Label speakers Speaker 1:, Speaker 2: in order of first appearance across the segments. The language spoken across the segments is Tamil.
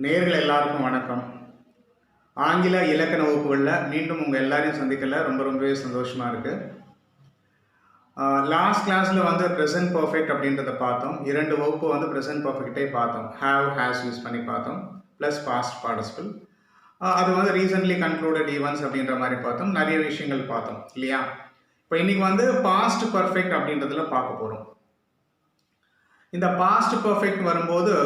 Speaker 1: நேயர்கள் எல்லாருக்கும் வணக்கம். ஆங்கில இலக்கண வகுப்புகளில் மீண்டும் உங்கள் எல்லாரையும் சந்திக்கல ரொம்பவே சந்தோஷமாக இருக்குது. லாஸ்ட் கிளாஸில் வந்து ப்ரெசன்ட் பர்ஃபெக்ட் அப்படின்றத பார்த்தோம். 2 வகுப்பு வந்து ப்ரெசன்ட் பர்ஃபெக்டே பார்த்தோம். ஹேவ் ஹேஸ் யூஸ் பண்ணி பார்த்தோம், ப்ளஸ் பாஸ்ட் பார்ட்டிசிபிள். அது வந்து ரீசன்ட்லி கன்க்ளூடட் ஈவெண்ட்ஸ் அப்படின்ற மாதிரி பார்த்தோம். நிறைய விஷயங்கள் பார்த்தோம் இல்லையா? இப்போ இன்னைக்கு வந்து பாஸ்ட் பர்ஃபெக்ட் அப்படின்றதுல பார்க்க போகிறோம். இந்த பாஸ்ட் பர்ஃபெக்ட் வரும்போது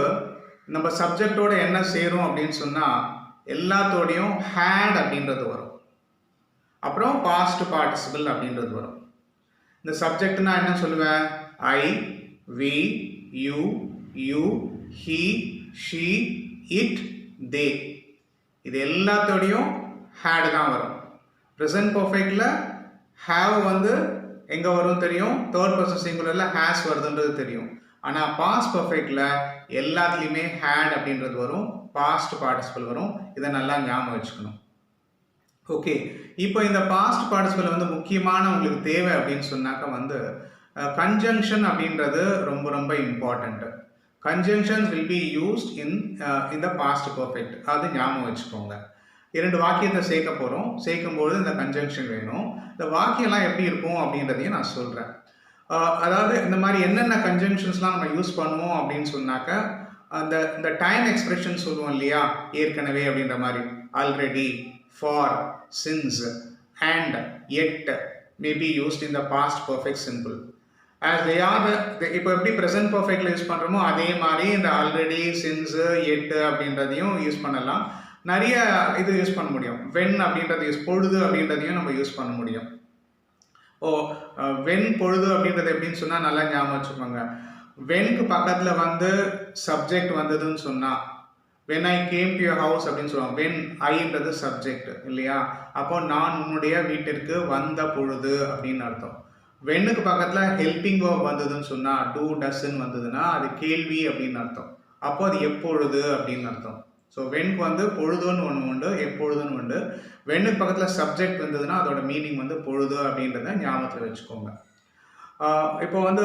Speaker 1: நம்ம சப்ஜெக்டோட என்ன சேரும் அப்படின்னு சொன்னால் எல்லாத்தோடையும் ஹேட் அப்படின்றது வரும், அப்புறம் பாஸ்ட் பார்ட்டிசிபிள் அப்படின்றது வரும். இந்த சப்ஜெக்ட்னா என்ன சொல்லுவேன்? I, we, you, you, he, she, it, they. இது எல்லாத்தோடையும் ஹேட் தான் வரும். ப்ரெசன்ட் பர்ஃபெக்டில் ஹேவ் வந்து எங்கே வரும் தெரியும், தேர்ட் பர்சன் சிங்குலரில் ஹேஸ் வருதுன்றது தெரியும். ஆனால் பாஸ்ட் பர்ஃபெக்டில் எல்லாத்துலேயுமே ஹேட் அப்படின்றது வரும், பாஸ்ட் பார்ட்டிசிபிள் வரும். இதை நல்லா ஞாபகம் வச்சுக்கணும். ஓகே, இப்போ இந்த பாஸ்ட் பார்ட்டிசிபிள் வந்து முக்கியமான உங்களுக்கு தேவை அப்படின்னு சொன்னாக்க வந்து கன்ஜங்ஷன் அப்படின்றது ரொம்ப ரொம்ப important. Conjunctions will be used in the past perfect. அது ஞாபகம் வச்சுக்கோங்க. 2 வாக்கியத்தை சேர்க்க போகிறோம். சேர்க்கும்போது இந்த கன்ஜங்ஷன் வேணும். இந்த வாக்கியம்லாம் எப்படி இருக்கும் அப்படின்றதையும் நான் சொல்கிறேன். அதாவது இந்த மாதிரி என்னென்ன கன்ஜங்ஷன்ஸ்லாம் நம்ம யூஸ் பண்ணுவோம் அப்படின்னு சொன்னாக்க இந்த டைம் எக்ஸ்பிரஷன் சொல்லுவோம் இல்லையா, ஏற்கனவே அப்படின்ற மாதிரி. Already, for, since, and, yet may be used in the past perfect simple. As they are இப்போ எப்படி ப்ரெசன்ட் பர்ஃபெக்டில் யூஸ் பண்ணுறோமோ அதே மாதிரி இந்த ஆல்ரெடி, சின்ஸு, எட்டு அப்படின்றதையும் யூஸ் பண்ணலாம். நிறைய இது யூஸ் பண்ண முடியும். வென் அப்படின்றது பொழுது அப்படின்றதையும் நம்ம யூஸ் பண்ண முடியும். வென் பொழுது அப்படின்றது எப்படின்னு சொன்னால் நல்லா ஞாபகம் வச்சுக்கோங்க. வென்க்கு பக்கத்தில் வந்து சப்ஜெக்ட் வந்ததுன்னு சொன்னால் when I came to your house அப்படின்னு சொல்லுவாங்க. வென் ஐன்றது சப்ஜெக்ட் இல்லையா? அப்போ நான் உன்னுடைய வீட்டிற்கு வந்த பொழுது அப்படின்னு அர்த்தம். வென்னுக்கு பக்கத்தில் ஹெல்பிங் ஒர்க் வந்ததுன்னு சொன்னால் டூ டஸ்ன்னு வந்ததுன்னா அது கேள்வி அப்படின்னு அர்த்தம். அப்போ அது எப்பொழுது அப்படின்னு அர்த்தம். ஸோ வென்க்கு வந்து பொழுதுன்னு ஒன்று உண்டு, எப்பொழுதுன்னு உண்டு. வென்னுக்கு பக்கத்தில் சப்ஜெக்ட் வந்ததுன்னா அதோட மீனிங் வந்து பொழுது அப்படின்றத ஞாபகத்தில் வச்சுக்கோங்க. இப்போ வந்து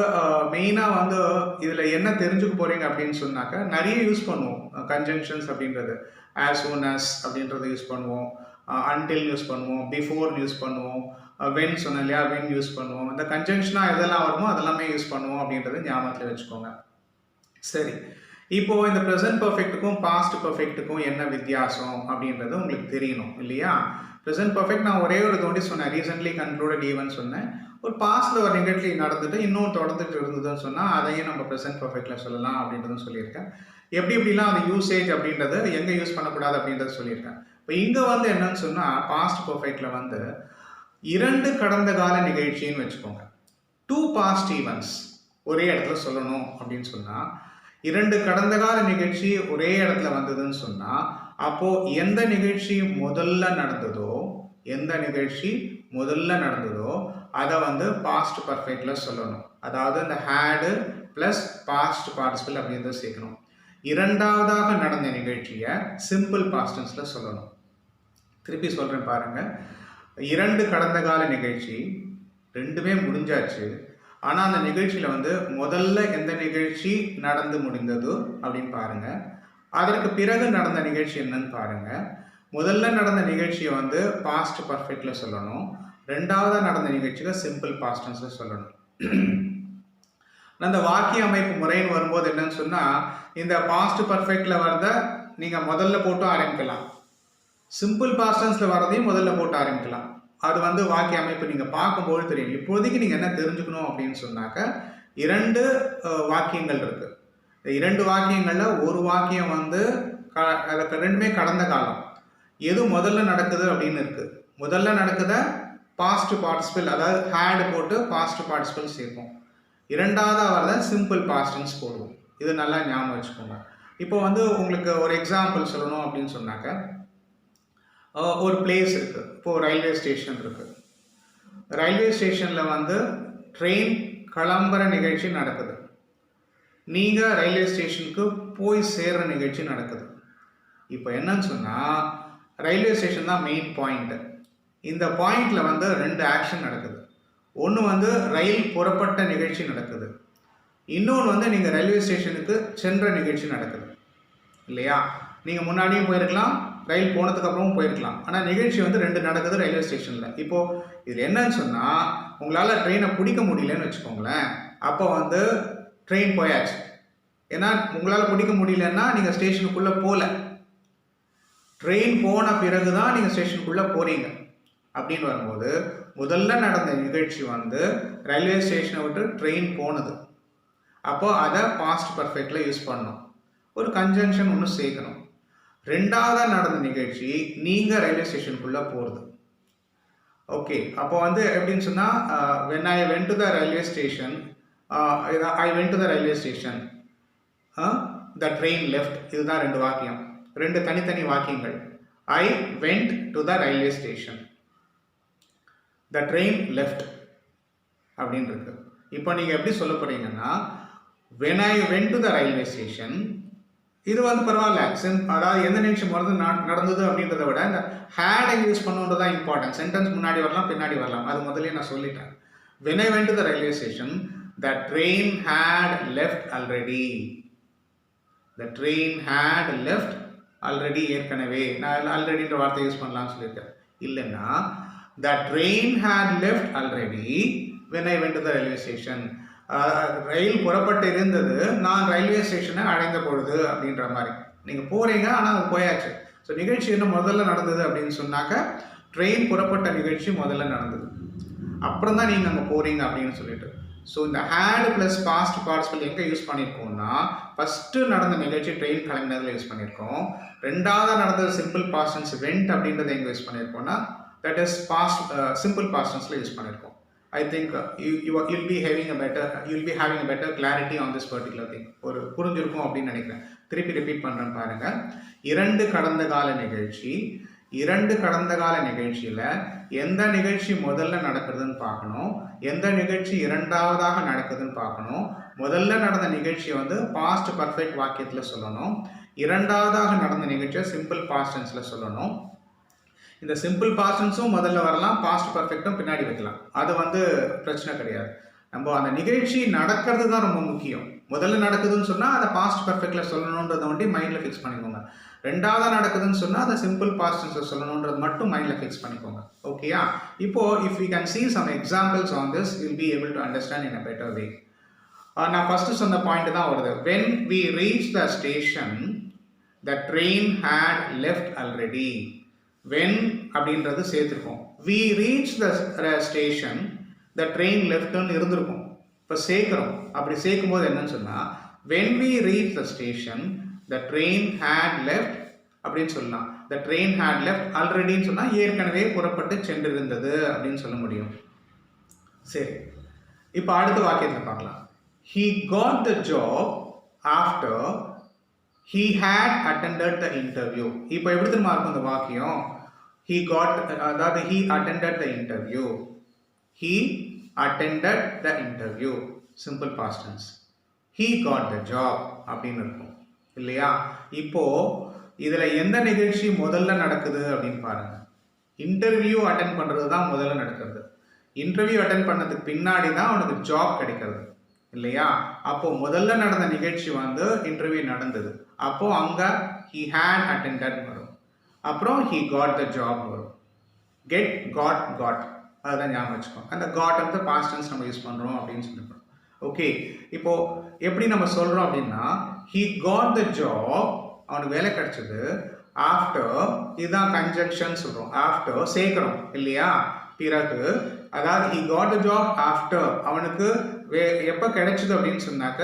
Speaker 1: மெயினாக வந்து இதில் என்ன தெரிஞ்சுக்க போகிறீங்க அப்படின்னு சொன்னாக்க நிறைய யூஸ் பண்ணுவோம் கன்ஜங்ஷன்ஸ் அப்படின்றது. ஆஸ் சூன் அஸ் அப்படின்றத யூஸ் பண்ணுவோம், அன்டில் யூஸ் பண்ணுவோம், பிஃபோர் யூஸ் பண்ணுவோம், வென் சொன்னோம் இல்லையா, வென் யூஸ் பண்ணுவோம். இந்த கன்ஜங்ஷனாக எதெல்லாம் வருமோ அதெல்லாமே யூஸ் பண்ணுவோம் அப்படின்றத ஞாபகத்தில் வச்சுக்கோங்க. சரி, இப்போ இந்த ப்ரெசன்ட் பர்ஃபெக்ட்டுக்கும் பாஸ்ட் பர்ஃபெக்ட்டுக்கும் என்ன வித்தியாசம் அப்படின்றது உங்களுக்கு தெரியணும் இல்லையா? ப்ரெசன்ட் பர்ஃபெக்ட் நான் ஒரே ஒரு தோண்டி சொன்னேன், ரீசென்ட்லி கன்க்ளூடட் ஈவென்ட் சொன்னேன். ஒரு பாஸ்டில் ஒரு நிகழ்ச்சி நடந்துட்டு இன்னும் தொடர்ந்துட்டு இருந்ததுன்னு சொன்னால் அதையும் நம்ம ப்ரெசன்ட் பர்ஃபெக்டில் சொல்லலாம் அப்படின்றதும் சொல்லியிருக்கேன். எப்படிலாம் அந்த யூசேஜ் அப்படின்றது எங்கே யூஸ் பண்ணக்கூடாது அப்படின்றத சொல்லியிருக்கேன். இப்போ இங்கே வந்து என்னன்னு சொன்னால் பாஸ்ட் பர்ஃபெக்டில் வந்து 2 கடந்த கால நிகழ்ச்சின்னு வச்சுக்கோங்க. 2 பாஸ்ட் ஈவெண்ட்ஸ் ஒரே இடத்துல சொல்லணும் அப்படின்னு சொன்னால் 2 கடந்த கால நிகழ்ச்சி ஒரே இடத்துல வந்ததுன்னு சொன்னால் அப்போது எந்த நிகழ்ச்சி முதல்ல நடந்ததோ அதை வந்து பாஸ்ட் பர்ஃபெக்டில் சொல்லணும். அதாவது இந்த ஹேடு ப்ளஸ் பாஸ்ட் பார்ட்டிசிபிள் அப்படின்றத சேர்க்கணும். 2வதாக நடந்த நிகழ்ச்சியை சிம்பிள் பாஸ்ட் டென்ஸில் சொல்லணும். திருப்பி சொல்கிறேன் பாருங்கள். 2 கடந்த கால நிகழ்ச்சி 2மே முடிஞ்சாச்சு. ஆனால் அந்த நிகழ்ச்சியில் வந்து முதல்ல எந்த நிகழ்ச்சி நடந்து முடிந்ததோ அப்படின்னு பாருங்கள். அதற்கு பிறகு நடந்த நிகழ்ச்சி என்னன்னு பாருங்கள். முதல்ல நடந்த நிகழ்ச்சியை வந்து பாஸ்ட் பர்ஃபெக்டில் சொல்லணும். 2வதாக நடந்த நிகழ்ச்சியை சிம்பிள் பாஸ்ட் டென்ஸில் சொல்லணும். அந்த வாக்கிய அமைப்பு முறைன்னு வரும்போது என்னன்னு சொன்னால் இந்த பாஸ்ட் பர்ஃபெக்டில் வரத நீங்கள் முதல்ல போட்டு ஆரம்பிக்கலாம், சிம்பிள் பாஸ்ட் டென்ஸில் வரதையும் முதல்ல போட்டு ஆரம்பிக்கலாம். அது வந்து வாக்கிய அமைப்பு நீங்கள் பார்க்கும்போது தெரியும். இப்போதைக்கு நீங்கள் என்ன தெரிஞ்சுக்கணும் அப்படின்னு சொன்னாக்க 2 வாக்கியங்கள் இருக்குது. இந்த 2 வாக்கியங்களில் ஒரு வாக்கியம் வந்து அதுக்கு 2மே கடந்த காலம். எது முதல்ல நடக்குது அப்படின்னு இருக்குது. முதல்ல நடக்குத பாஸ்ட் பார்ட்டிசிபிள், அதாவது ஹேடு போட்டு பாஸ்ட் பார்ட்டிசிபிள் சேர்ப்போம். 2வதாக வரத சிம்பிள் பாஸ்ட் டென்ஸ் போடுவோம். இது நல்லா ஞாபகம் வச்சுக்கோங்க. இப்போ வந்து உங்களுக்கு ஒரு எக்ஸாம்பிள் சொல்லணும் அப்படின்னு சொன்னாக்க ஒரு பிளேஸ் இருக்குது. இப்போது ரயில்வே ஸ்டேஷன் இருக்குது. ரயில்வே ஸ்டேஷனில் வந்து ட்ரெயின் கிளம்புற நிகழ்ச்சி நடக்குது. நீங்கள் ரயில்வே ஸ்டேஷனுக்கு போய் சேர்கிற நிகழ்ச்சி நடக்குது. இப்போ என்னன்னு சொன்னால் ரயில்வே ஸ்டேஷன் தான் மெயின் பாயிண்ட்டு. இந்த பாயிண்டில் வந்து 2 ஆக்ஷன் நடக்குது. ஒன்று வந்து ரயில் புறப்பட்ட நிகழ்ச்சி நடக்குது, இன்னொன்று வந்து நீங்கள் ரயில்வே ஸ்டேஷனுக்கு சென்ற நிகழ்ச்சி நடக்குது இல்லையா? நீங்கள் முன்னாடியும் போயிருக்கலாம், ரயில் போனதுக்கப்புறமும் போயிருக்கலாம். ஆனால் நிகழ்ச்சி வந்து 2 நடக்குது ரயில்வே ஸ்டேஷனில். இப்போது இதில் என்னன்னு சொன்னால், உங்களால் ட்ரெயினை பிடிக்க முடியலன்னு வச்சுக்கோங்களேன், அப்போ வந்து ட்ரெயின் போயாச்சு. ஏன்னா உங்களால் பிடிக்க முடியலன்னா நீங்கள் ஸ்டேஷனுக்குள்ளே போகல. ட்ரெயின் போன பிறகு தான் நீங்கள் ஸ்டேஷனுக்குள்ளே போகிறீங்க. அப்படின்னு வரும்போது முதல்ல நடந்த நிகழ்ச்சி வந்து ரயில்வே ஸ்டேஷனை விட்டு ட்ரெயின் போனது. அப்போது அதை பாஸ்ட் பர்ஃபெக்டில் யூஸ் பண்ணணும். ஒரு கன்ஜங்ஷன் ஒன்று சேர்க்கணும். ரெண்டாவதாக நடந்த நிகழ்ச்சி நீங்கள் ரயில்வே ஸ்டேஷனுக்குள்ளே போகிறது. ஓகே, அப்போ வந்து எப்படின்னு சொன்னால், when I went to the railway station, I went to the railway station, the train left. இதுதான் 2 வாக்கியம், 2 தனித்தனி வாக்கியங்கள். I went to the railway station, the train left அப்படின்னு இருக்கு. இப்போ நீங்கள் எப்படி சொல்ல போகிறீங்கன்னா, when I went to the railway station, இது வந்து பரவாயில்ல, அதாவது எந்த நிமிஷம் நடந்தது அப்படின்றத விட இந்த ஹேடை யூஸ் பண்ணுன்றது தான் இம்பார்ட்டன்ட். சென்டென்ஸ் முன்னாடி வரலாம், பின்னாடி வரலாம். அது முதல்ல நான் சொல்லிட்டேன். when I went to the railway station, the train had left already. the train had left already. ஏற்கனவே நான் ஆல்ரெடின்ற வார்த்தை யூஸ் பண்ணலாம்னு சொல்லியிருக்கேன். இல்லைன்னா the train had left already when I went to the railway station. ரயில் புறப்பட்டு இருந்தது, நான் ரயில்வே ஸ்டேஷனை அடைந்த பொழுது அப்படின்ற மாதிரி. நீங்கள் போகிறீங்க, ஆனால் அது போயாச்சு. ஸோ நிகழ்ச்சி என்ன முதல்ல நடந்தது அப்படின்னு சொன்னாக்க, ட்ரெயின் புறப்பட்ட நிகழ்ச்சி முதல்ல நடந்தது, அப்புறம் தான் நீங்கள் அங்கே போகிறீங்க அப்படின்னு சொல்லிட்டு. ஸோ இந்த ஹேட் ப்ளஸ் பாஸ்ட் பார்ட்டிசிபிள் எங்கே யூஸ் பண்ணியிருக்கோம்னா, ஃபஸ்ட்டு நடந்த நிகழ்ச்சி ட்ரெயின் கிளம்பினதில் யூஸ் பண்ணியிருக்கோம். ரெண்டாவது நடந்தது சிம்பிள் பாஸ்ட் டென்ஸ் வெண்ட் அப்படின்றத எங்கே யூஸ் பண்ணியிருக்கோம்னா, that is past simple past டென்ஸில் யூஸ் பண்ணியிருக்கோம். I think you'll be having a better clarity on this particular thing. ஒரு புரிஞ்சிருக்கும் அப்படின்னு நினைக்கிறேன். திருப்பி ரிப்பீட் பண்ணுறேன் பாருங்க. 2 கடந்த கால நிகழ்ச்சி, 2 கடந்த கால நிகழ்ச்சியில் எந்த நிகழ்ச்சி முதல்ல நடக்குதுன்னு பார்க்கணும், எந்த நிகழ்ச்சி இரண்டாவதாக நடக்குதுன்னு பார்க்கணும். முதல்ல நடந்த நிகழ்ச்சியை வந்து பாஸ்ட் பர்ஃபெக்ட் வாக்கியத்தில் சொல்லணும், இரண்டாவதாக நடந்த நிகழ்ச்சியை சிம்பிள் பாஸ்ட் டென்ஸில் சொல்லணும். இந்த சிம்பிள் பாஸ்ட் டென்ஸும் முதல்ல வரலாம், பாஸ்ட் பர்ஃபெக்டும் பின்னாடி வைக்கலாம். அது வந்து பிரச்சனை கிடையாது. நம்ம அந்த நிகழ்ச்சி நடக்கிறது தான் ரொம்ப முக்கியம். முதல்ல நடக்குதுன்னு சொன்னால் அதை பாஸ்ட் பர்ஃபெக்டில் சொல்லணுன்றதை வந்து மைண்டில் ஃபிக்ஸ் பண்ணிக்கோங்க. ரெண்டாவதாக நடக்குதுன்னு சொன்னால் அதை சிம்பிள் பாஸ்ட் டென்ஸில் சொல்லணுன்றது மட்டும் மைண்டில் ஃபிக்ஸ் பண்ணிக்கோங்க. ஓகேயா? இப்போது if you can see some examples on this, you'll be able to understand in a better way. நான் ஃபஸ்ட்டு சொன்ன பாயிண்ட் தான் வருது. when we reached the station, the train had left already. when அப்படின்றது சேர்த்துருக்கோம். we reached the station, the train leftன்னு இருந்திருக்கும். இப்போ சேர்க்குறோம். அப்படி சேர்க்கும்போது என்னன்னு சொன்னால், when we reached the station, the train had left அப்படின்னு சொல்லலாம். the train had left alreadyன்னு சொன்னால் ஏற்கனவே புறப்பட்டு சென்றிருந்தது அப்படின்னு சொல்ல முடியும். சரி, இப்போ அடுத்த வாக்கியத்தில் பார்க்கலாம். he got the job after he had attended the interview. இப்போ எப்படி தெரியுமா இருக்கும் இந்த வாக்கியம்? he got, அதாவது he attended the interview, he attended the interview, simple past tense. he got the job அப்படின்னு இருக்கும் இல்லையா? இப்போ இதில் எந்த நிகழ்ச்சி முதல்ல நடக்குது அப்படின்னு பாருங்க. இன்டர்வியூ அட்டென்ட் பண்ணுறது தான் முதல்ல நடக்கிறது. இன்டர்வியூ அட்டென்ட் பண்ணதுக்கு பின்னாடி தான் அவனுக்கு ஜாப் கிடைக்கிறது இல்லையா? அப்போது முதல்ல நடந்த நிகழ்ச்சி வந்து இன்டர்வியூ நடந்தது. அப்போது அங்கே he had attended வரும். அப்புறம் he got the job வரும். get, got அதுதான் ஞாபகம் வச்சுக்கோம். அந்த got வந்து past tense நம்ம யூஸ் பண்ணுறோம் அப்படின்னு சொல்லியிருக்கோம். ஓகே, இப்போது எப்படி நம்ம சொல்கிறோம் அப்படின்னா, he got the job, அவனுக்கு வேலை கிடைச்சது. ஆஃப்டர், இதுதான் கன்ஜங்ஷன் சொல்கிறோம். ஆஃப்டர் சேர்க்குறோம் இல்லையா? பிறகு, அதாவது he got the job after, அவனுக்கு எப்போ கிடைச்சது அப்படின்னு சொன்னாக்க,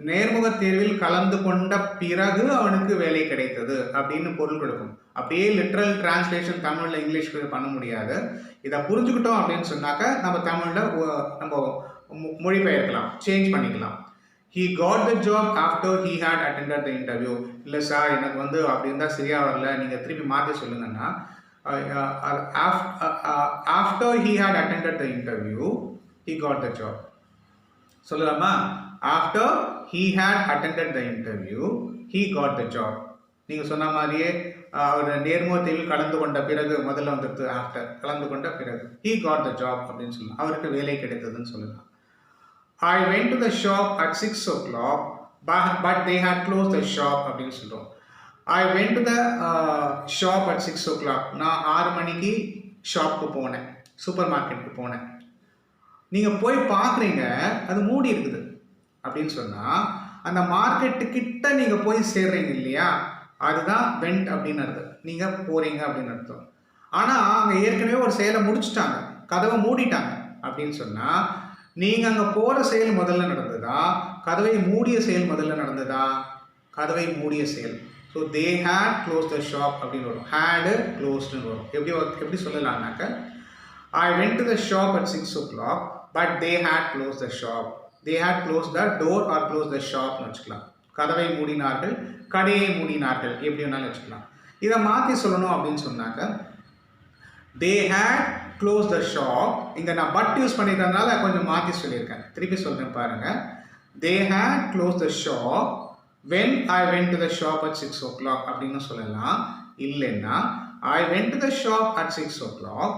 Speaker 1: நேர்முக தேர்வில் கலந்து கொண்ட பிறகு அவனுக்கு வேலை கிடைத்தது அப்படின்னு பொருள் கொடுக்கும். அப்படியே லிட்ரல் டிரான்ஸ்லேஷன் தமிழில் இங்கிலீஷ்க்கு பண்ண முடியாது. இதை புரிஞ்சுக்கிட்டோம் அப்படின்னு சொன்னாக்க நம்ம தமிழில் நம்ம மொழிபெயர்க்கலாம், சேஞ்ச் பண்ணிக்கலாம். he got the job after he had attended the interview. இல்லை சார், எனக்கு வந்து அப்படி இருந்தால் சரியாக வரல, நீங்கள் திருப்பி மாற்றி சொல்லுங்கன்னா, after he had attended the interview, he got the job. சொல்லலாமா? after he had attended the interview, he got the job. நீங்கள் சொன்ன மாதிரியே அவர் நேர்முக தேர்வில் கலந்து கொண்ட பிறகு, முதல்ல வந்துட்டு ஆஃப்டர், கலந்து கொண்ட பிறகு he got the job அப்படின்னு சொல்லலாம். அவருக்கு வேலை கிடைத்ததுன்னு சொல்லலாம். I went to the shop at 6 o'clock, but they had closed the shop அப்படின்னு சொல்கிறோம். ஐ went to the shop at 6 o'clock. நான் 6 மணிக்கு ஷாப்புக்கு போனேன், சூப்பர் மார்க்கெட்டுக்கு போனேன். நீங்கள் போய் பார்க்குறீங்க, அது மூடி இருக்குது அப்படின்னு சொன்னால், அந்த மார்க்கெட்டு கிட்ட நீங்கள் போய் சேர்றீங்க இல்லையா, அதுதான் வெண்ட் அப்படின்னு அர்த்தம். நீங்கள் போகிறீங்க அப்படின்னு அர்த்தம். ஆனால் அங்கே ஏற்கனவே ஒரு செயலை முடிச்சுட்டாங்க, கதவை மூடிட்டாங்க அப்படின்னு சொன்னால், நீங்கள் அங்கே போகிற செயல் முதல்ல நடந்ததா, கதவை மூடிய செயல் முதல்ல நடந்ததா? கதவை மூடிய செயல். So they had close the shop அப்படின்னு வரும், ஹேடு க்ளோஸ்டுன்னு வரும். எப்படி சொல்லலாம்னாக்க, I went to the shop at 6 o'clock, but they had close the shop. They had close the door or close the ஷாப்னு வச்சுக்கலாம். கதவை மூடினார்கள், கடையை மூடினார்கள், எப்படி வேணாலும் வச்சுக்கலாம். இதை மாற்றி சொல்லணும் அப்படின்னு சொன்னாக்க, they had close the shop. இங்கே நான் பட் யூஸ் பண்ணிக்கிறதுனால கொஞ்சம் மாற்றி சொல்லியிருக்கேன், திருப்பி சொல்கிறேன் பாருங்கள். They had close the shop when I went to the shop at 6 o'clock அப்படின்னு சொல்லலாம். இல்லைன்னா I went to the shop at 6 o'clock,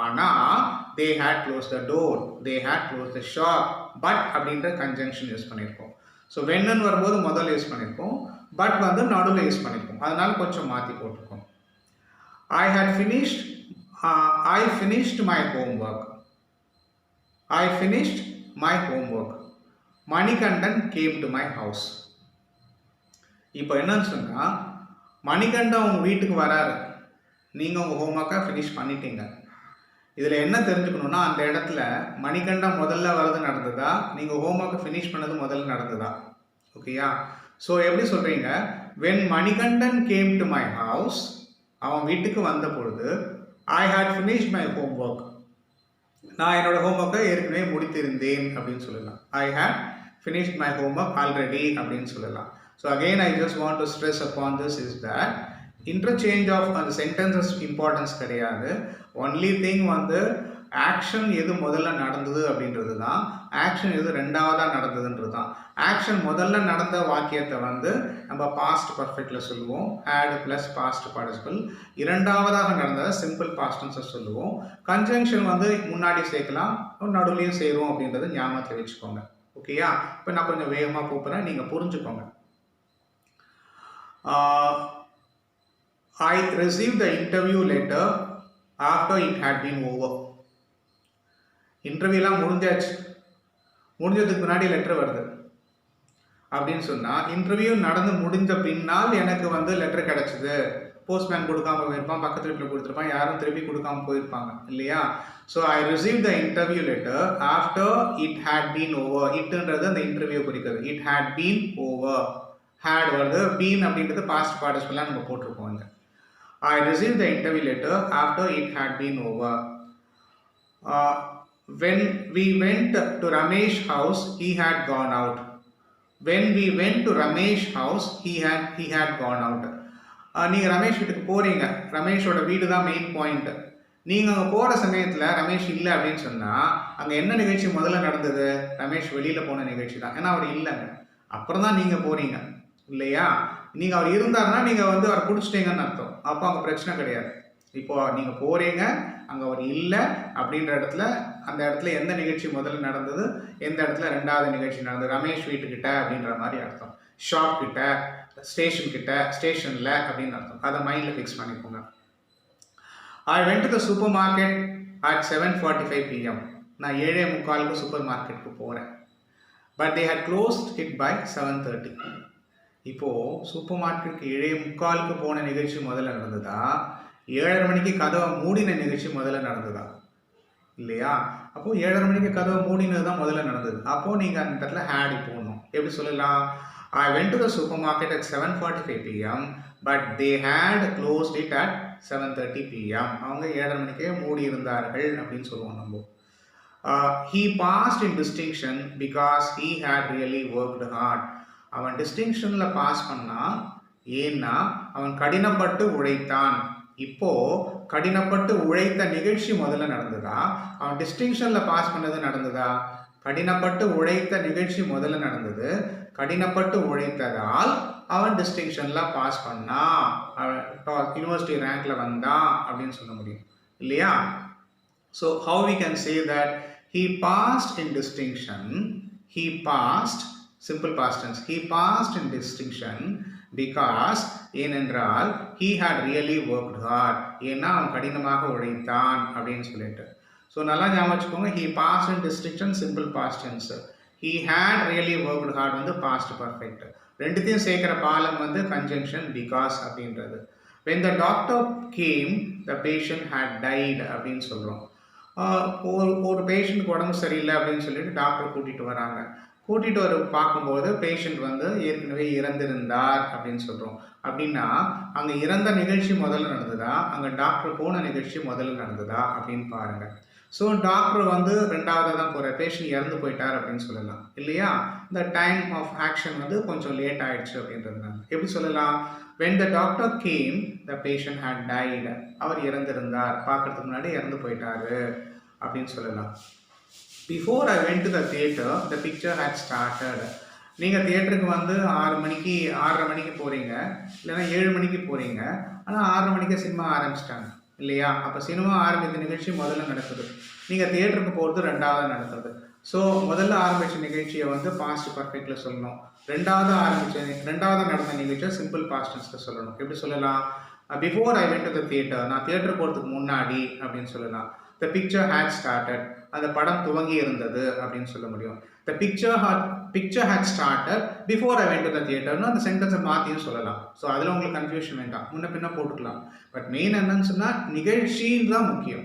Speaker 1: ஆனால் they had closed the door, they had closed the shop, but அப்படின்ற கன்ஜங்ஷன் யூஸ் பண்ணியிருக்கோம். ஸோ வென்னு வரும்போது முதல்ல யூஸ் பண்ணியிருக்கோம், பட் வந்து நடுவில் யூஸ் பண்ணியிருக்கோம். அதனால கொஞ்சம் மாற்றி போட்டிருக்கோம். I finished my homework. I finished my homework. Manikandan came to my house. இப்போ என்னன்னு சொன்னால், மணிகண்டன் உங்கள் வீட்டுக்கு வராரு, நீங்கள் உங்கள் ஹோம்ஒர்க்கை ஃபினிஷ் பண்ணிட்டீங்க. இதில் என்ன தெரிஞ்சுக்கணுன்னா, அந்த இடத்துல மணிகண்டன் முதல்ல வரது நடந்ததா, நீங்கள் ஹோம்ஒர்க்கை ஃபினிஷ் பண்ணது முதல்ல நடந்ததா? ஓகேயா? ஸோ எப்படி சொல்கிறீங்க, when Manikandan came to my house, அவன் வீட்டுக்கு வந்த பொழுது, I had finish my homework, நான் என்னோட ஹோம்ஒர்க்கை ஏற்கனவே முடித்திருந்தேன் அப்படின்னு சொல்லலாம். I had finished my homework already அப்படின்னு சொல்லலாம். So again, I just want to stress upon this is that interchange of the sentences importance கிடையாது. Only thing வந்து ஆக்ஷன் எது முதல்ல நடந்தது அப்படின்றது தான், ஆக்ஷன் எது ரெண்டாவதாக நடந்ததுன்றது தான். ஆக்ஷன் முதல்ல நடந்த வாக்கியத்தை வந்து நம்ம பாஸ்ட் பர்ஃபெக்டில் சொல்லுவோம், ஹேட் ப்ளஸ் பாஸ்ட் பார்ட்டிசிபிள். இரண்டாவதாக நடந்ததை சிம்பிள் பாஸ்ட் டென்ஸை சொல்லுவோம். கன்ஜங்ஷன் வந்து முன்னாடி சேர்க்கலாம், நடுவுலையும் சேரும் அப்படின்றத ஞாபகத்தில் வச்சுக்கோங்க. ஓகேயா? இப்போ நான் கொஞ்சம் வேகமாக போகிறேன், நீங்கள் புரிஞ்சுக்கோங்க. I received the interview letter after it had been over. இன்டர்வியூலாம் முடிஞ்சதுக்கு முன்னாடி லெட்டர் வருது அப்படின்னு சொன்னால், இன்டர்வியூ நடந்து முடிஞ்ச பின்னால் எனக்கு வந்து லெட்டர் கிடச்சிது. போஸ்ட்மேன் கொடுக்காம போயிருப்பான், பக்கத்து வீட்டில் கொடுத்துருப்பான், யாரும் திருப்பி கொடுக்காம போயிருப்பாங்க இல்லையா? So I receive the interview letter after it had been over. இட்டுன்றது அந்த இன்டர்வியூ குறிக்கிறது. It had been over, had வருது, பீன் அப்படின்றது பாஸ்ட் பார்ட்டிசிபிளாக நம்ம போட்டிருக்கோம் இங்கே. I receive the interview letter after it had been over. When we went to Ramesh house he had gone out. When we went to Ramesh house he had gone out. நீங்கள் ரமேஷ் வீட்டுக்கு போகிறீங்க, ரமேஷோட வீடு தான் மெயின் பாயிண்ட்டு. நீங்கள் அங்கே போகிற சமயத்தில் ரமேஷ் இல்லை அப்படின்னு சொன்னால், அங்கே என்ன நிகழ்ச்சி முதல்ல நடந்தது? ரமேஷ் வெளியில் போன நிகழ்ச்சி தான். ஏன்னா அவர் இல்லைங்க, அப்புறம் தான் நீங்கள் போகிறீங்க இல்லையா? நீங்கள் அவர் இருந்தாருன்னா நீங்கள் வந்து அவரை பிடிச்சிட்டீங்கன்னு அர்த்தம். அப்போ அங்கே பிரச்சனை கிடையாது. இப்போ நீங்கள் போகிறீங்க, அங்கே அவர் இல்லை அப்படின்ற இடத்துல, அந்த இடத்துல எந்த நிகழ்ச்சி முதல்ல நடந்தது, எந்த இடத்துல ரெண்டாவது நிகழ்ச்சி நடந்தது, ரமேஷ் வீட்டுக்கிட்ட அப்படின்ற மாதிரி அர்த்தம். ஷாப் கிட்ட, ஸ்டேஷன் கிட்ட, ஸ்டேஷனில் அப்படின்னு அர்த்தம். அதை மைண்டில் ஃபிக்ஸ் பண்ணிக்கோங்க. I went to the supermarket at 7:45 PM. நான் 7:45 சூப்பர் மார்க்கெட்டுக்கு போகிறேன். But they had closed it by 7:30. இப்போது சூப்பர் மார்க்கெட்டுக்கு 7:45 போன நிகழ்ச்சி முதல்ல நடந்ததா, 7:30 மணிக்கு கதவை மூடின நிகழ்ச்சி முதல்ல நடந்ததா? இல்லையா? அப்போது 7:30 மணிக்கு கதவை மூடினது தான் முதல்ல நடந்தது. அப்போது நீங்கள் அந்த இடத்துல ஹேட் போடணும். எப்படி சொல்லலாம்? I went to the supermarket at 7:45 PM, but they had closed it at 7:30 PM. அவங்க 7:30 மணிக்கே மூடி இருந்தார்கள் அப்படின்னு சொல்லுவோம் நம்ம. He passed in distinction because he had really worked hard. அவன் டிஸ்டிங்ஷனில் பாஸ் பண்ணான், ஏன்னா அவன் கடினப்பட்டு உழைத்தான். இப்போ கடினப்பட்டு உழைத்த நிகழ்ச்சி முதல்ல நடந்ததா, அவன் டிஸ்டிங்ஷனில் பாஸ் பண்ணது நடந்ததா? கடினப்பட்டு உழைத்த நிகழ்ச்சி முதல்ல நடந்தது. கடினப்பட்டு உழைத்ததால் அவன் டிஸ்டிங்ஷனில் பாஸ் பண்ணான், யூனிவர்சிட்டி ரேங்க்ல வந்தான் அப்படின்னு சொல்ல முடியும் இல்லையா? So how we can say that he passed in distinction, he passed, simple past tense, he passed in distinction because ஏனென்றால் he had really worked hard, ஏன்னா அவன் கடினமாக உழைத்தான் அப்படின்னு சொல்லிட்டு. ஸோ நல்லா ஞாபகம் வச்சுக்கோங்க, he past and distinction simple past tense, he had really worked hard வந்து past perfect. ரெண்டுத்தையும் சேர்க்கிற பாலம் வந்து conjunction because அப்படின்றது. when the doctor came the patient had died அப்படின்னு சொல்கிறோம். ஒரு பேஷண்ட்டுக்கு உடம்பு சரியில்லை அப்படின்னு சொல்லிட்டு டாக்டர் கூட்டிகிட்டு வராங்க. கூட்டிகிட்டு வர பார்க்கும்போது பேஷண்ட் வந்து ஏற்கனவே இறந்திருந்தார் அப்படின்னு சொல்கிறோம். அப்படின்னா அங்கே இறந்த நிகழ்ச்சி முதல்ல நடந்ததா, அங்கே டாக்டர் போன நிகழ்ச்சி முதல்ல நடந்ததா அப்படின்னு பாருங்கள். ஸோ டாக்டர் வந்து ரெண்டாவது தான் போகிற, பேஷண்ட் இறந்து போயிட்டார் அப்படின்னு சொல்லலாம் இல்லையா. இந்த டைம் ஆஃப் ஆக்ஷன் வந்து கொஞ்சம் லேட் ஆயிடுச்சு அப்படின்றதுனால எப்படி சொல்லலாம், when the doctor came the patient had died, அவர் இறந்திருந்தார், பார்க்கறதுக்கு முன்னாடி இறந்து போயிட்டாரு அப்படின்னு சொல்லலாம். before I went to the theater the picture had started. நீங்கள் தியேட்டருக்கு வந்து 6:30 மணிக்கு போகிறீங்க, இல்லைன்னா 7 மணிக்கு போகிறீங்க, ஆனால் 6:30 மணிக்கு சினிமா ஆரம்பிச்சிட்டாங்க இல்லையா. அப்போ சினிமா ஆரம்பித்த நிகழ்ச்சி முதல்ல நடக்குது, நீங்கள் தியேட்டருக்கு போகிறது ரெண்டாவது நடக்குது. ஸோ முதல்ல ஆரம்பித்த நிகழ்ச்சியை வந்து பாஸ்ட் பர்ஃபெக்டில் சொல்லணும், ரெண்டாவது நடந்த நிகழ்ச்சியை சிம்பிள் பாஸ்ட் டென்ஸில் சொல்லணும். எப்படி சொல்லலாம், before I went to the theatre, நான் தியேட்டர் போகிறதுக்கு முன்னாடி அப்படின்னு சொல்லலாம். த பிக்சர் ஹேட் ஸ்டார்டட், அந்த படம் துவங்கி இருந்தது அப்படின்னு சொல்ல முடியும். The picture had started before I went to the தியேட்டர்னு அந்த சென்டென்ஸை மாற்றியும் சொல்லலாம். ஸோ அதில் உங்களுக்கு கன்ஃபியூஷன் வேண்டாம், முன்ன பின்ன போட்டுக்கலாம். பட் மெயின் என்னன்னு சொன்னால் நிகழ்ச்சின்னு தான் முக்கியம்.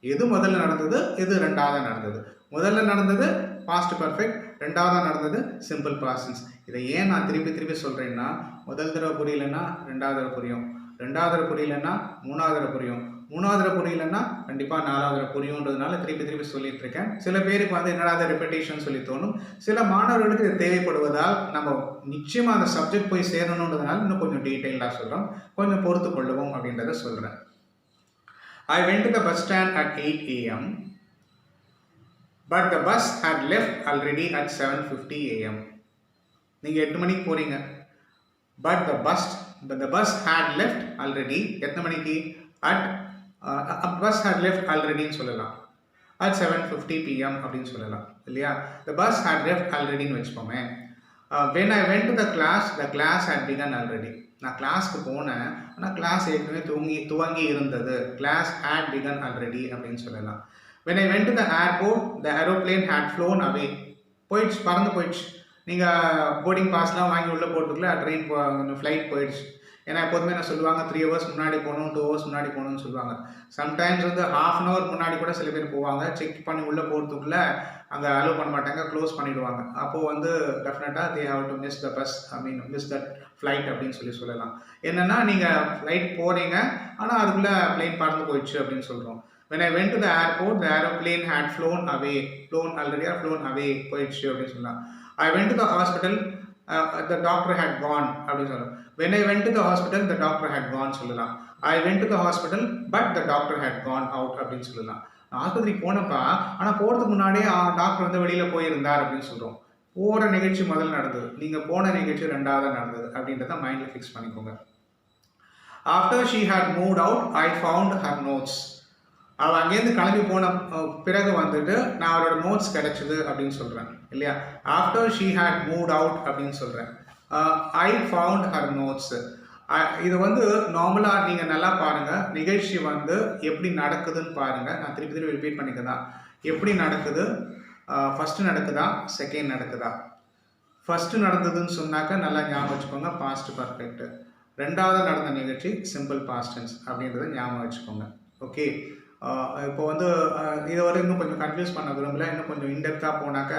Speaker 1: எது முதல்ல நடந்தது, எது ரெண்டாவது நடந்தது. முதல்ல நடந்தது பாஸ்ட் பர்ஃபெக்ட், ரெண்டாவது நடந்தது சிம்பிள் பாஸ்ட். இதை ஏன் நான் திருப்பி சொல்கிறேன்னா, முதல் தடவை புரியலன்னா ரெண்டாவது தடவை புரியும், ரெண்டாவது தடவை புரியலன்னா மூணாவது தடவை புரியும், மூணாவது தடவை புரியலன்னா கண்டிப்பாக நாலாவது தடவை புரியுன்றதுனால திருப்பி சொல்லிட்டு இருக்கேன். சில பேருக்கு வந்து என்னடாத ரெப்பிட்டேஷன் சொல்லி தோணும், சில மாணவர்களுக்கு இது தேவைப்படுவதால் நம்ம நிச்சயமாக அந்த சப்ஜெக்ட் போய் சேரணுன்றதுனால இன்னும் கொஞ்சம் டீட்டெயிலாக சொல்கிறோம், கொஞ்சம் பொறுத்து கொள்ளுவோம் அப்படின்றத சொல்கிறேன். I went to the bus stand at 8 a.m. but the bus had left already at 7:50 a.m. நீங்கள் 8 மணிக்கு போகிறீங்க, but the bus had left already எத்தனை மணிக்கு, bus had left already சொல்லலாம், at 7:50 p.m. அப்படின்னு சொல்லலாம் இல்லையா. the bus had left already வச்சுப்போமே. when I went to the class had begun already. நான் கிளாஸ்க்கு போனேன், ஆனால் கிளாஸ் ஏற்கனவே துவங்கி இருந்தது, கிளாஸ் had begun already அப்படின்னு சொல்லலாம். when I went to the airport the aeroplane had flown away. போயிடுச்சு, பறந்து போயிடுச்சு. நீங்கள் போர்டிங் பாஸ்லாம் வாங்கி உள்ளே போகிறதுக்குள்ள ட்ரெயின் ஃப்ளைட் போயிடுச்சு. ஏன்னா எப்போதுமே என்ன சொல்லுவாங்க, 3 hours முன்னாடி போகணும், 2 hours முன்னாடி போகணும்னு சொல்லுவாங்க. சம்டைம்ஸ் வந்து 1/2 hour முன்னாடி கூட சில பேர் போவாங்க, செக் பண்ணி உள்ளே போகிறதுக்குள்ளே அங்கே அலோவ் பண்ண மாட்டாங்க, க்ளோஸ் பண்ணிவிடுவாங்க. அப்போது வந்து டெஃபினட்டாக they have to miss the bus, miss that flight அப்படின்னு சொல்லலாம். என்னென்னா நீங்கள் ஃப்ளைட் போகிறீங்க, ஆனால் அதுக்குள்ளே பிளேன் பறந்து போயிடுச்சு அப்படின்னு சொல்கிறோம். when I went to the airport the aeroplane had flown away போயிடுச்சு அப்படின்னு சொல்லலாம். I went to the hospital the doctor had gone அப்படின்னு சொல்லலாம். when I went to the hospital the doctor had gone சொல்லலாம். I went to the hospital but the doctor had gone out அப்படின்னு சொல்லலாம். ஆஸ்பத்திரிக்கு போனப்பா, ஆனால் போகிறதுக்கு முன்னாடியே டாக்டர் வந்து வெளியில் போயிருந்தார் அப்படின்னு சொல்கிறோம். போகிற நிகழ்ச்சி முதல்ல நடந்தது, நீங்கள் போன நிகழ்ச்சி ரெண்டாவது நடந்தது அப்படின்றத மைண்டில் ஃபிக்ஸ் பண்ணிக்கோங்க. After she had moved out I found her notes. அவள் அங்கேருந்து கிளம்பி போன பிறகு வந்துட்டு நான் அவரோட நோட்ஸ் கிடைச்சிது அப்படின்னு சொல்கிறேன் இல்லையா. After she had moved out அப்படின்னு சொல்கிறேன். I found her notes. இது வந்து நார்மலாக நீங்கள் நல்லா பாருங்கள், நிகழ்ச்சி வந்து எப்படி நடக்குதுன்னு பாருங்கள். நான் திருப்பி ரிப்பீட் பண்ணிக்கிறேன், எப்படி நடக்குது, ஃபஸ்ட்டு நடக்குதா செகண்ட் நடக்குதா. ஃபஸ்ட்டு நடந்ததுன்னு சொன்னாக்க நல்லா ஞாபகம் வச்சுக்கோங்க பாஸ்ட் பர்ஃபெக்ட், ரெண்டாவது நடந்த நிகழ்ச்சி சிம்பிள் பாஸ்ட் டென்ஸ் அப்படின்றத ஞாபகம் வச்சுக்கோங்க. ஓகே, இப்போ வந்து இதை வரை இன்னும் கொஞ்சம் கன்ஃபியூஸ் பண்ண விரும்பல, இன்னும் கொஞ்சம் இன்டெப்த்தாக போனாக்க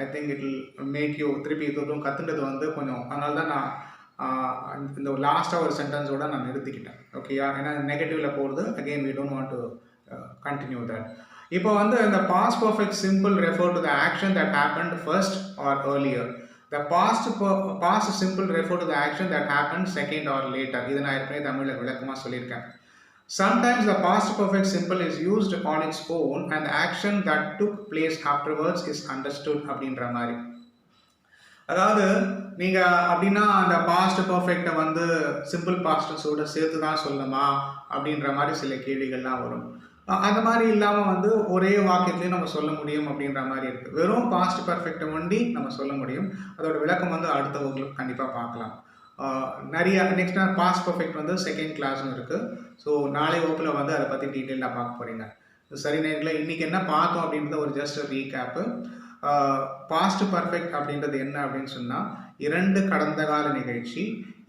Speaker 1: I think it will make you திருப்பி இதுவும் கற்றுன்றது வந்து கொஞ்சம், அதனால தான் நான் இந்த லாஸ்ட்டாக ஒரு சென்டென்ஸோடு நான் நிறுத்திக்கிட்டேன். ஓகேயா, ஏன்னா நெகட்டிவில் போகிறது again we don't want to continue that. இப்போ வந்து இந்த past perfect simple refer to the action that happened first or earlier. The past simple refer to the action that happened second or later. இதை நான் ஏற்கனவே தமிழில் விளக்கமாக சொல்லியிருக்கேன். Sometimes the past perfect simple is used on its own and the action that took place afterwards is understood அப்படின்ற மாதிரி. அதாவது நீங்கள் அப்படின்னா அந்த பாஸ்ட் பர்ஃபெக்டை வந்து சிம்பிள் பாஸ்டஸோட சேர்த்து தான் சொல்லணுமா அப்படின்ற மாதிரி சில கேள்விகள்லாம் வரும். அந்த மாதிரி இல்லாமல் வந்து ஒரே வாக்கியத்துலேயும் நம்ம சொல்ல முடியும் அப்படின்ற மாதிரி இருக்குது. வெறும் பாஸ்ட் பர்ஃபெக்டை ஒண்டி நம்ம சொல்ல முடியும். அதோட விளக்கம் வந்து அடுத்த வகுப்பில் கண்டிப்பாக பார்க்கலாம். நிறைய நெக்ஸ்ட் பாஸ்ட் பர்ஃபெக்ட் வந்து செகண்ட் கிளாஸும் இருக்குது. ஸோ நாளை வகுப்பில் வந்து அதை பற்றி டீட்டெயிலாக பார்க்க போகிறீங்க. சரி நேயர்களே, இன்றைக்கி என்ன பார்த்தோம் அப்படின்றத ஒரு ஜஸ்ட் ரீகேப்பு. பாஸ்ட் பர்ஃபெக்ட் அப்படின்றது என்ன அப்படின்னு சொன்னால், 2 கடந்த கால நிகழ்ச்சி.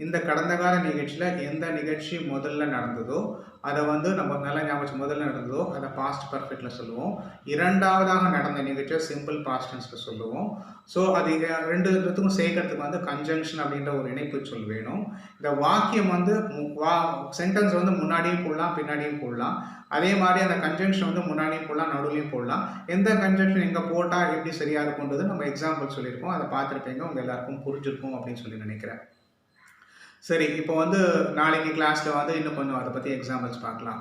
Speaker 1: இந்த கடந்த கால நிகழ்ச்சியில் எந்த நிகழ்ச்சி முதல்ல நடந்ததோ அதை வந்து நம்ம நல்லா ஞாபகம், முதல்ல நடந்ததோ அதை பாஸ்ட் பர்ஃபெக்டில் சொல்லுவோம். இரண்டாவதாக நடந்த நிகழ்ச்சியை சிம்பிள் பாஸ்ட் டென்ஸில் சொல்லுவோம். ஸோ அது 2 இதுக்கும் சேர்க்கறதுக்கு வந்து கன்ஜங்ஷன் அப்படின்ற ஒரு இணைப்பு சொல் வேணும். இந்த வாக்கியம் வந்து சென்டென்ஸ் வந்து முன்னாடியும் போடலாம், பின்னாடியும் போடலாம். அதே மாதிரி அந்த கன்ஜங்ஷன் வந்து முன்னாடியும் போடலாம், நடுவுலையும் போடலாம். எந்த கன்ஜங்ஷன் எங்கே போட்டால் எப்படி சரியாக இருக்கும்ன்றது நம்ம எக்ஸாம்பிள் சொல்லியிருக்கோம். அதை பார்த்துருப்பீங்க, உங்கள் எல்லாருக்கும் புரிஞ்சிருக்கும் அப்படின்னு சொல்லி நினைக்கிறேன். சரி, இப்போ வந்து நாளைக்கு கிளாஸில் வந்து இன்னும் கொஞ்சம் அதை பற்றி எக்ஸாம்பிள்ஸ் பார்க்கலாம்.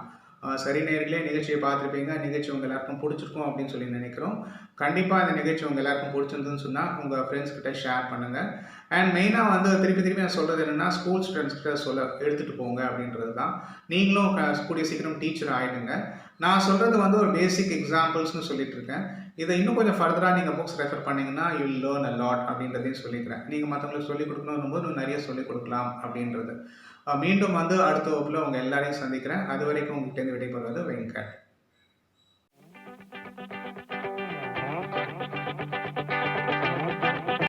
Speaker 1: சரி நேயர்களே, நிகழ்ச்சியை பார்த்துருப்பீங்க. நிகழ்ச்சி உங்கள் எல்லாருக்கும் பிடிச்சிருக்கும் அப்படின்னு சொல்லி நினைக்கிறோம். கண்டிப்பாக இந்த நிகழ்ச்சி உங்கள் எல்லாருக்கும் பிடிச்சிருந்துன்னு சொன்னால் உங்கள் ஃப்ரெண்ட்ஸ் கிட்ட ஷேர் பண்ணுங்கள். அண்ட் மெயினாக வந்து திருப்பி நான் சொல்கிறது என்னென்னா, ஸ்கூல் ஸ்டூடெண்ட்ஸ் கிட்ட எடுத்துகிட்டு போங்க அப்படின்றது தான். நீங்களும் கூடிய சீக்கிரம் டீச்சர் ஆகிடுங்க. நான் சொல்கிறது வந்து ஒரு பேசிக் எக்ஸாம்பிள்ஸ்னு சொல்லிட்டு இருக்கேன். இதை இன்னும் கொஞ்சம் ஃபர்தராக நீங்கள் புக்ஸ் ரெஃபர் பண்ணிங்கன்னா you will learn a lot அப்படின்றதையும் சொல்லிக்கிறேன். நீங்கள் மற்றவங்களுக்கு சொல்லிக் கொடுக்கணும் போது இன்னும் நிறைய சொல்லிக் கொடுக்கலாம் அப்படின்றது. மீண்டும் வந்து அடுத்த வகுப்பில் உங்கள் எல்லாரையும் சந்திக்கிறேன். அது வரைக்கும் உங்கள்கிட்ட விடைபெறுவது வெங்கட்.